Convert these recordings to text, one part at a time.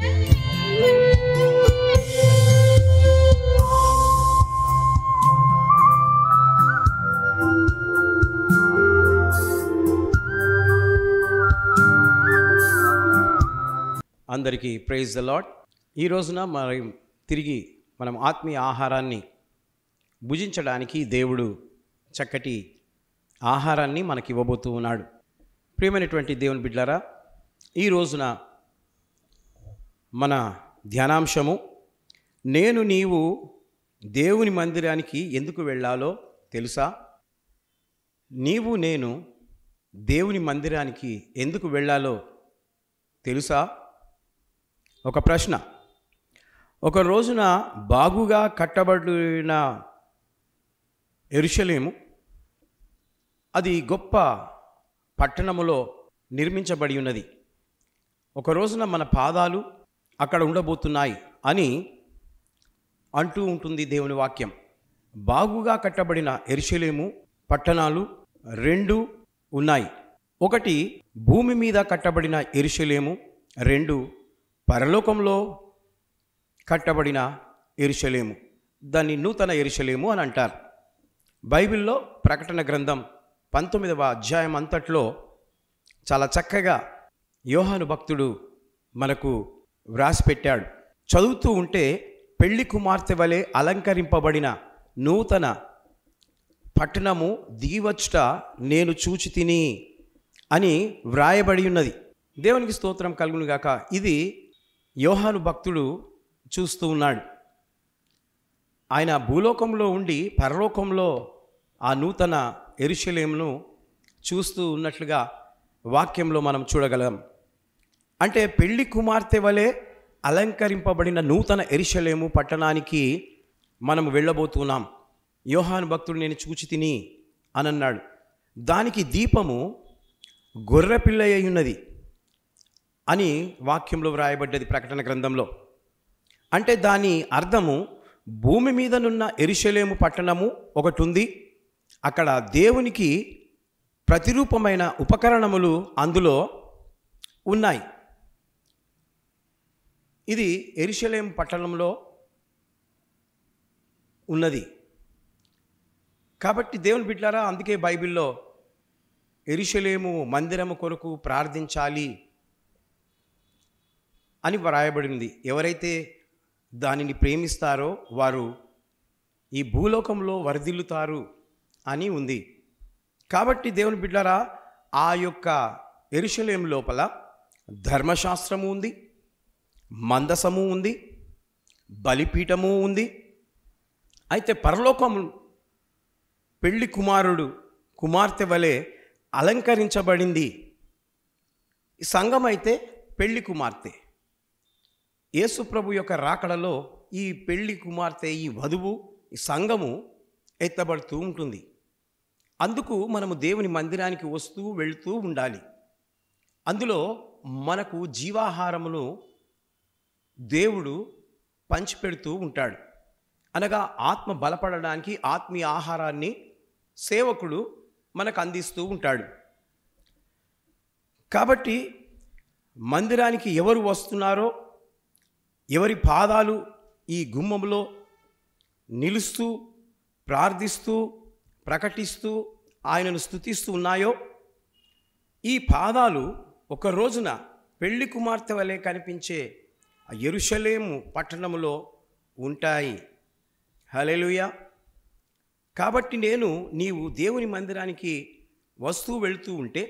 అందరికీ praise the lord. ఈ రోజున తిరిగి మనం ఆత్మీయ ఆహారాన్ని భుజించడానికి దేవుడు చక్కటి ఆహారాన్ని మనకి ఇవ్వబోతూ ఉన్నాడు. ప్రియమైనటువంటి దేవుని బిడ్డలారా, ఈ రోజున మన ధ్యానాంశము నీవు దేవుని మందిరానికి ఎందుకు వెళ్ళాలో తెలుసా? నేను దేవుని మందిరానికి ఎందుకు వెళ్ళాలో తెలుసా? ఒక ప్రశ్న. ఒక రోజున బాగుగా కట్టబడిన యెరూషలేము, అది గొప్ప పట్టణములో నిర్మించబడి ఉన్నది. ఒక రోజున మన పాదాలు అక్కడ ఉండబోతున్నాయి అని అంటూ ఉంటుంది దేవుని వాక్యం. బాగుగా కట్టబడిన యెరూషలేము పట్టణాలు రెండు ఉన్నాయి. ఒకటి భూమి మీద కట్టబడిన యెరూషలేము, రెండు పరలోకంలో కట్టబడిన యెరూషలేము. దాన్ని నూతన యెరూషలేము అని అంటారు. బైబిల్లో ప్రకటన గ్రంథం 19వ అధ్యాయం అంతట్లో చాలా చక్కగా యోహాను భక్తుడు మనకు వ్రాసి పెట్టాడు. చదువుతూ ఉంటే పెళ్లి కుమార్తె వలె అలంకరింపబడిన నూతన పట్టణము దిగివచ్చుట నేను చూచి తిని అని వ్రాయబడి ఉన్నది. దేవునికి స్తోత్రం కలుగును గాక. ఇది యోహాను భక్తుడు చూస్తూ ఉన్నాడు. ఆయన భూలోకంలో ఉండి పరలోకంలో ఆ నూతన యెరూషలేమును చూస్తూ ఉన్నట్లుగా వాక్యంలో మనం చూడగలం. అంటే పెళ్లి కుమార్తె వలె అలంకరింపబడిన నూతన యెరూషలేము పట్టణానికి మనం వెళ్ళబోతున్నాం. యోహాను భక్తుడు నేను చూచి తిని అని అన్నాడు. దానికి దీపము గొర్రెపిల్ల అయి ఉన్నది అని వాక్యంలో వ్రాయబడ్డది ప్రకటన గ్రంథంలో. అంటే దాని అర్థము, భూమి మీదనున్న యెరూషలేము పట్టణము ఒకటి ఉంది, అక్కడ దేవునికి ప్రతిరూపమైన ఉపకరణములు అందులో ఉన్నాయి. ఇది యెరూషలేము పట్టణంలో ఉన్నది. కాబట్టి దేవుని బిడ్డలారా, అందుకే బైబిల్లో యెరూషలేము మందిరము కొరకు ప్రార్థించాలి అని వ్రాయబడింది. ఎవరైతే దానిని ప్రేమిస్తారో వారు ఈ భూలోకంలో వర్ధిల్లుతారు అని ఉంది. కాబట్టి దేవుని బిడ్డలారా, ఆ యొక్క యెరూషలేము లోపల ధర్మశాస్త్రము ఉంది, మందసము ఉంది, బలిపీఠము ఉంది. అయితే పరలోకము పెళ్లి కుమార్తె వలె అలంకరించబడింది. ఈ సంఘం అయితే పెళ్లి కుమార్తె. యేసు ప్రభు యొక్క రాకడలో ఈ పెళ్లి కుమార్తె, ఈ వధువు, ఈ సంఘము ఎత్తబడుతూ ఉంటుంది. అందుకు మనము దేవుని మందిరానికి వస్తూ వెళుతూ ఉండాలి. అందులో మనకు జీవాహారమును దేవుడు పంచిపెడుతూ ఉంటాడు. అనగా ఆత్మ బలపడడానికి ఆత్మీయ ఆహారాన్ని సేవకుడు మనకు అందిస్తూ ఉంటాడు. కాబట్టి మందిరానికి ఎవరు వస్తున్నారో, ఎవరి పాదాలు ఈ గుమ్మంలో నిలుస్తూ ప్రార్థిస్తూ ప్రకటిస్తూ ఆయనను స్తుతిస్తూ ఉన్నాయో, ఈ పాదాలు ఒక రోజున పెళ్లి కుమార్తె వలె కనిపించే యెరూషలేము పట్టణములో ఉంటాయి. హల్లెలూయా. కాబట్టి నీవు దేవుని మందిరానికి వస్తూ వెళుతూ ఉంటే,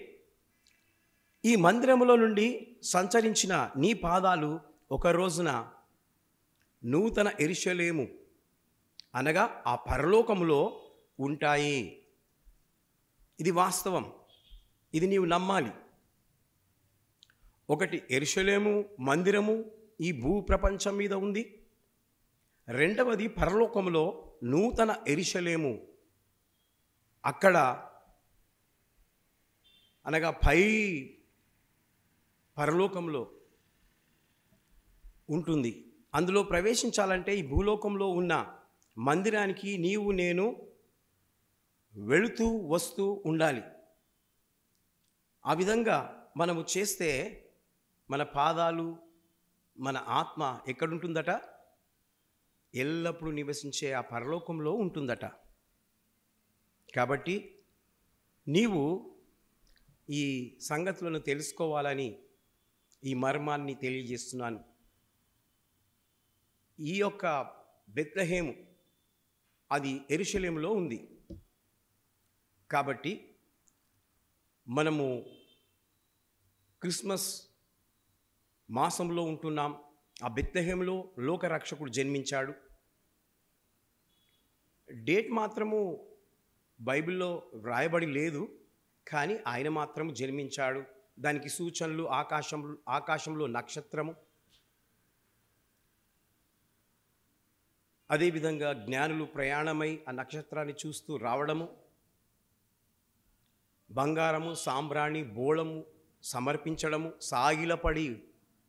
ఈ మందిరములో నుండి సంచరించిన నీ పాదాలు ఒక రోజున నూతన యెరూషలేము అనగా ఆ పరలోకములో ఉంటాయి. ఇది వాస్తవం. ఇది నీవు నమ్మాలి. ఒకటి యెరూషలేము మందిరము ఈ భూ ప్రపంచం మీద ఉంది. రెండవది పరలోకములో నూతన యెరూషలేము, అక్కడ అనగా పై పరలోకంలో ఉంటుంది. అందులో ప్రవేశించాలంటే ఈ భూలోకంలో ఉన్న మందిరానికి నేను వెళుతూ వస్తూ ఉండాలి. ఆ విధంగా మనము చేస్తే మన పాదాలు మన ఆత్మ ఎక్కడుంటుందట? ఎల్లప్పుడూ నివసించే ఆ పరలోకంలో ఉంటుందట. కాబట్టి నీవు ఈ సంగతులను తెలుసుకోవాలని ఈ మర్మాన్ని తెలియజేస్తున్నాను. ఈ యొక్క బెత్లెహేము అది యెరూషలేములో ఉంది. కాబట్టి మనము క్రిస్మస్ మాసంలో ఉంటున్నాం. ఆ బెత్లెహేములో లోకరక్షకుడు జన్మించాడు. డేట్ మాత్రము బైబిల్లో వ్రాయబడి లేదు, కానీ ఆయన మాత్రం జన్మించాడు. దానికి సూచనలు ఆకాశంలో నక్షత్రము, అదేవిధంగా జ్ఞానులు ప్రయాణమై ఆ నక్షత్రాన్ని చూస్తూ రావడము, బంగారము, సాంబ్రాణి, బోళము సమర్పించడము, సాగిలపడి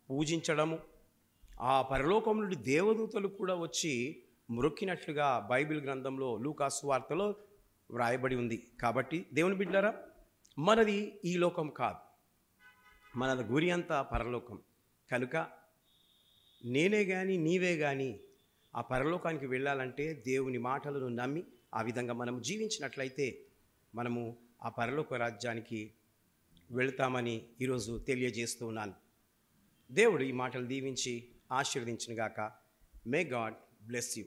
పూజించడము, ఆ పరలోకం నుండి దేవదూతలు కూడా వచ్చి మ్రొక్కినట్లుగా బైబిల్ గ్రంథంలో లూకా సువార్తలో వ్రాయబడి ఉంది. కాబట్టి దేవుని బిడ్డలారా, మనది ఈ లోకం కాదు, మనది గురి అంతా పరలోకం. కనుక నేనే కానీ నీవే కానీ ఆ పరలోకానికి వెళ్ళాలంటే దేవుని మాటలను నమ్మి ఆ విధంగా మనం జీవించినట్లయితే మనము ఆ పరలోక రాజ్యానికి వెళతామని ఈరోజు తెలియజేస్తూ ఉన్నాను. దేవుడు ఈ మాటలు దీవించి ఆశీర్వదించునుగాక. May God bless you.